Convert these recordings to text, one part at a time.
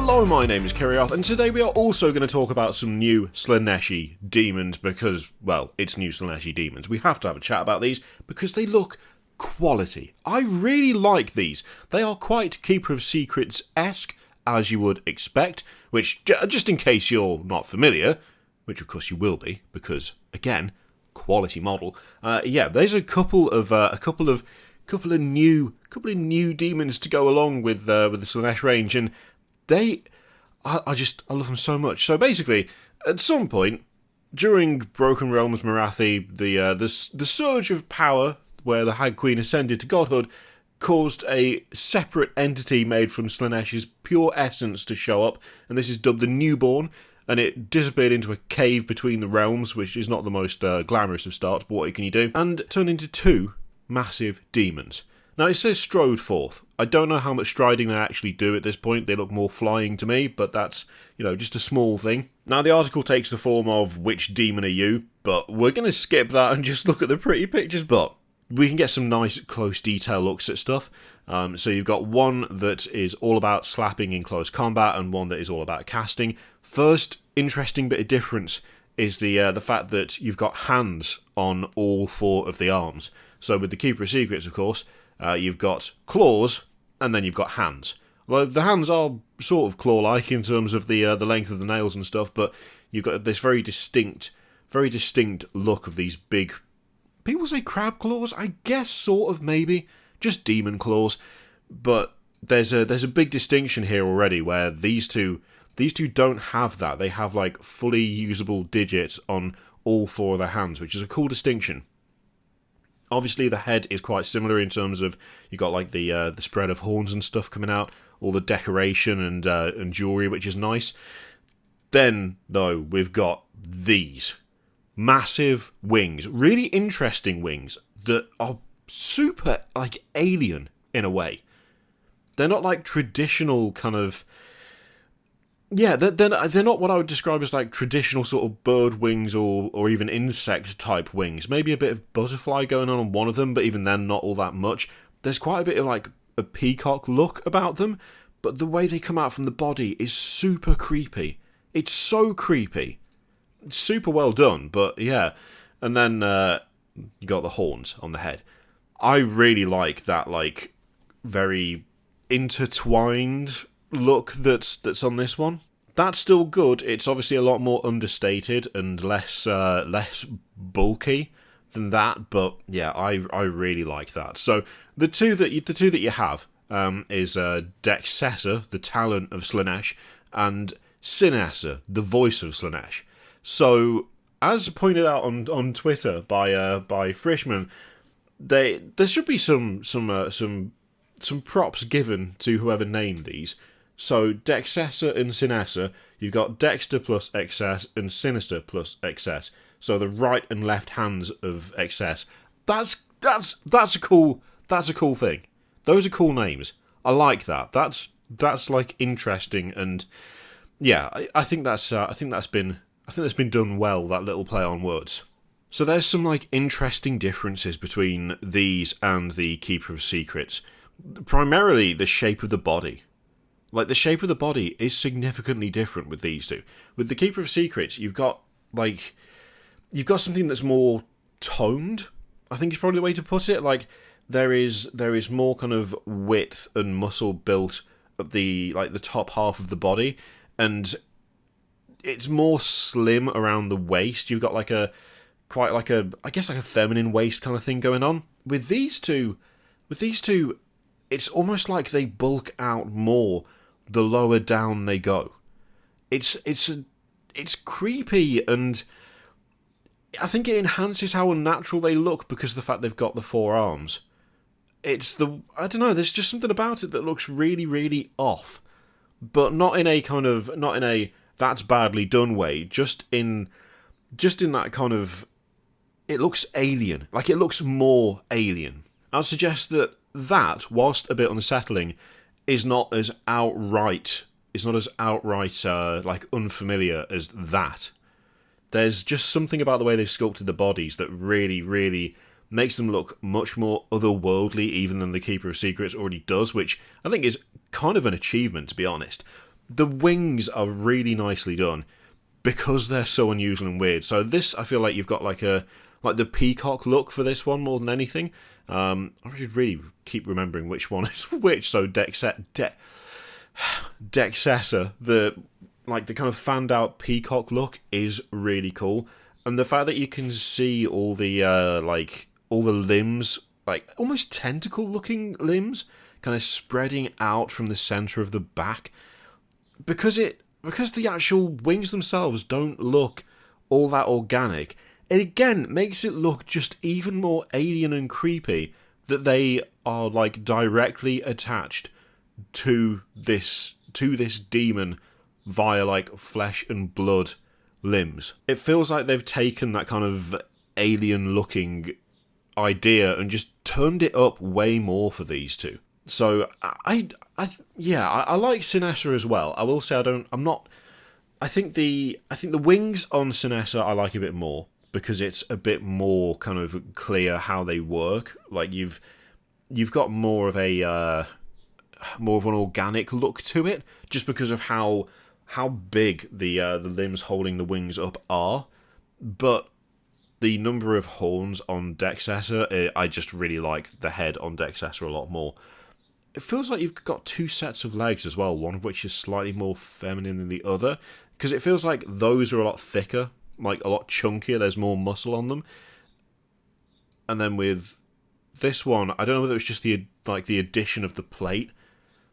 Hello, my name is Kiriath, and today we are also going to talk about some new Slaanesh Daemons because, well, it's new Slaanesh Daemons. We have to have a chat about these because they look quality. I really like these. They are quite Keeper of Secrets-esque, as you would expect, which, just in case you're not familiar, which of course you will be, because, again, quality model. There's a couple of new demons to go along with the Slaanesh range, and I love them so much. So basically, at some point during Broken Realms Morathi, the surge of power where the Hag Queen ascended to godhood caused a separate entity made from Slaanesh's pure essence to show up, and this is dubbed the Newborn. And it disappeared into a cave between the realms, which is not the most glamorous of starts, but what can you do? And turned into two massive demons. Now, it says strode forth. I don't know how much striding they actually do at this point. They look more flying to me, but that's, just a small thing. Now, the article takes the form of which demon are you, but we're going to skip that and just look at the pretty pictures, but we can get some nice close detail looks at stuff. So you've got one that is all about slapping in close combat and one that is all about casting. First interesting bit of difference is the fact that you've got hands on all four of the arms. So with the Keeper of Secrets, of course, you've got claws and then you've got hands. Well, the hands are sort of claw-like in terms of the length of the nails and stuff, but you've got this very distinct look of these big. People say crab claws. I guess sort of maybe just demon claws, but there's a big distinction here already where these two don't have that. They have like fully usable digits on all four of their hands, which is a cool distinction. Obviously, the head is quite similar in terms of you got like the spread of horns and stuff coming out, all the decoration and jewelry, which is nice. Then, though, we've got these massive wings, really interesting wings that are super like alien in a way. They're not like traditional kind of. Yeah, they're not what I would describe as like traditional sort of bird wings or even insect type wings. Maybe a bit of butterfly going on one of them, but even then not all that much. There's quite a bit of like a peacock look about them, but the way they come out from the body is super creepy. It's so creepy. It's super well done, but yeah. And then you got the horns on the head. I really like that like very intertwined look that's on this one. That's still good. It's obviously a lot more understated and less bulky than that, but yeah, I really like that. So the two that you have is Dexcessa, the talent of Slaanesh, and Synessa, the voice of Slaanesh. So as pointed out on Twitter by Frischman, there should be some props given to whoever named these. So, Dexcessa and Synessa, you've got Dexter plus Excess and Sinister plus Excess. So the right and left hands of Excess. That's a cool thing. Those are cool names. I like that. That's like interesting, and yeah, I think that's been done well. That little play on words. So there's some like interesting differences between these and the Keeper of Secrets. Primarily the shape of the body. Like, the shape of the body is significantly different with these two. With the Keeper of Secrets, you've got something that's more toned, I think is probably the way to put it. Like, there is more kind of width and muscle built at the top half of the body, and it's more slim around the waist. You've got I guess like a feminine waist kind of thing going on. With these two, it's almost like they bulk out more the lower down they go. It's creepy, and I think it enhances how unnatural they look because of the fact they've got the four arms. I don't know, there's just something about it that looks really, really off. But not in a that's badly done way, just in that kind of, it looks alien. Like, it looks more alien. I'd suggest that, whilst a bit unsettling, is not as outright like unfamiliar as that. There's just something about the way they've sculpted the bodies that really, really makes them look much more otherworldly even than the Keeper of Secrets already does, which I think is kind of an achievement, to be honest. the wings are really nicely done because they're so unusual and weird. So this, I feel like you've got like the peacock look for this one more than anything. I should really keep remembering which one is which. So Dexcessa, the kind of fanned out peacock look is really cool, and the fact that you can see all the all the limbs, like almost tentacle looking limbs, kind of spreading out from the center of the back, because the actual wings themselves don't look all that organic. It again makes it look just even more alien and creepy that they are like directly attached to this demon via like flesh and blood limbs. It feels like they've taken that kind of alien looking idea and just turned it up way more for these two. So I like Synessa as well. I will say I think the wings on Synessa I like a bit more, because it's a bit more kind of clear how they work. Like you've got more of an organic look to it, just because of how big the limbs holding the wings up are. But the number of horns on Dexcessa, I just really like the head on Dexcessa a lot more. It feels like you've got two sets of legs as well, one of which is slightly more feminine than the other, because it feels like those are a lot thicker, like a lot chunkier, there's more muscle on them. And then with this one, I don't know whether it's just the addition of the plate,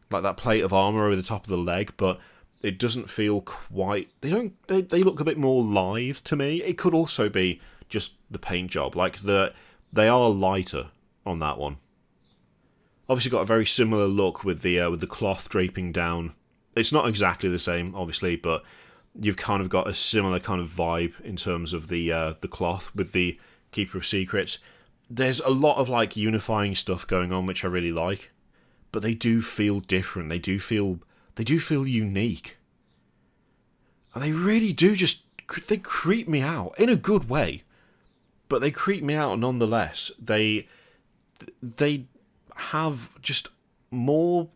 like that plate of armor over the top of the leg, but it doesn't feel quite... They look a bit more lithe to me. It could also be just the paint job. Like, they are lighter on that one. Obviously got a very similar look with the cloth draping down. It's not exactly the same, obviously, but you've kind of got a similar kind of vibe in terms of the cloth with the Keeper of Secrets. There's a lot of like unifying stuff going on, which I really like, but they do feel different. They do feel unique, and they really do they creep me out in a good way, but they creep me out nonetheless. They have just more,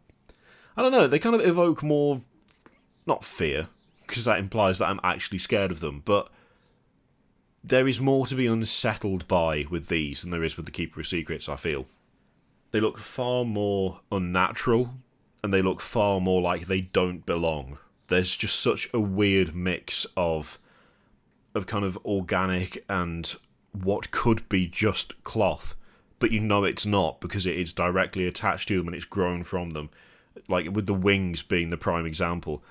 I don't know, they kind of evoke more, not fear, because that implies that I'm actually scared of them, but there is more to be unsettled by with these than there is with the Keeper of Secrets, I feel. They look far more unnatural, and they look far more like they don't belong. There's just such a weird mix of kind of organic and what could be just cloth, but you know it's not, because it is directly attached to them and it's grown from them. Like with the wings being the prime example.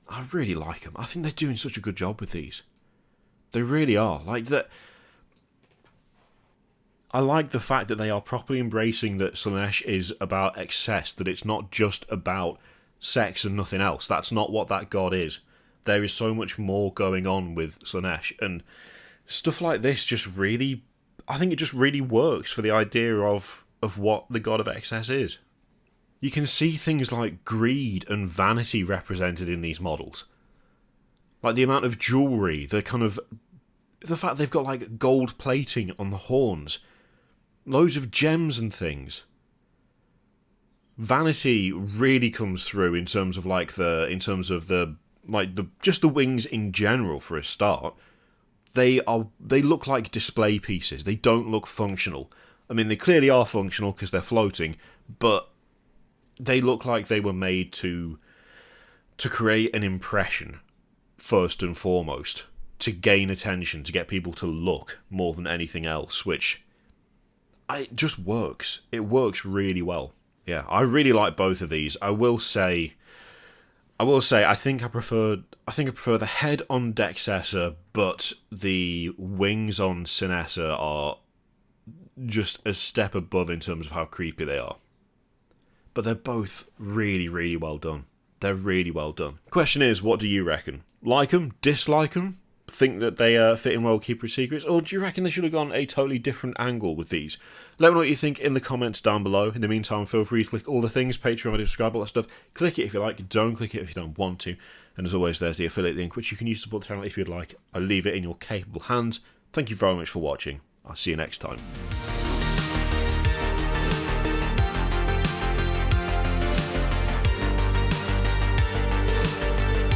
I really like them. I think they're doing such a good job with these. They really are. Like that. I like the fact that they are properly embracing that Slaanesh is about excess, that it's not just about sex and nothing else. That's not what that god is. There is so much more going on with Slaanesh, and stuff like this just really, I think it just really works for the idea of what the god of excess is. You can see things like greed and vanity represented in these models. Like the amount of jewellery, the fact they've got like gold plating on the horns, loads of gems and things. Vanity really comes through in terms of just the wings in general for a start. They look like display pieces. They don't look functional. I mean, they clearly are functional because they're floating, but they look like they were made to create an impression, first and foremost, to gain attention, to get people to look more than anything else, which it just works. It works really well. Yeah, I really like both of these. I will say I think I prefer the head on Dexcessa, but the wings on Synessa are just a step above in terms of how creepy they are. But they're both really, really well done. They're really well done. Question is, what do you reckon? Like them? Dislike them? Think that they fit in well with Keeper of Secrets? Or do you reckon they should have gone a totally different angle with these? Let me know what you think in the comments down below. In the meantime, feel free to click all the things, Patreon, subscribe, all that stuff. Click it if you like, don't click it if you don't want to. And as always, there's the affiliate link, which you can use to support the channel if you'd like. I leave it in your capable hands. Thank you very much for watching. I'll see you next time.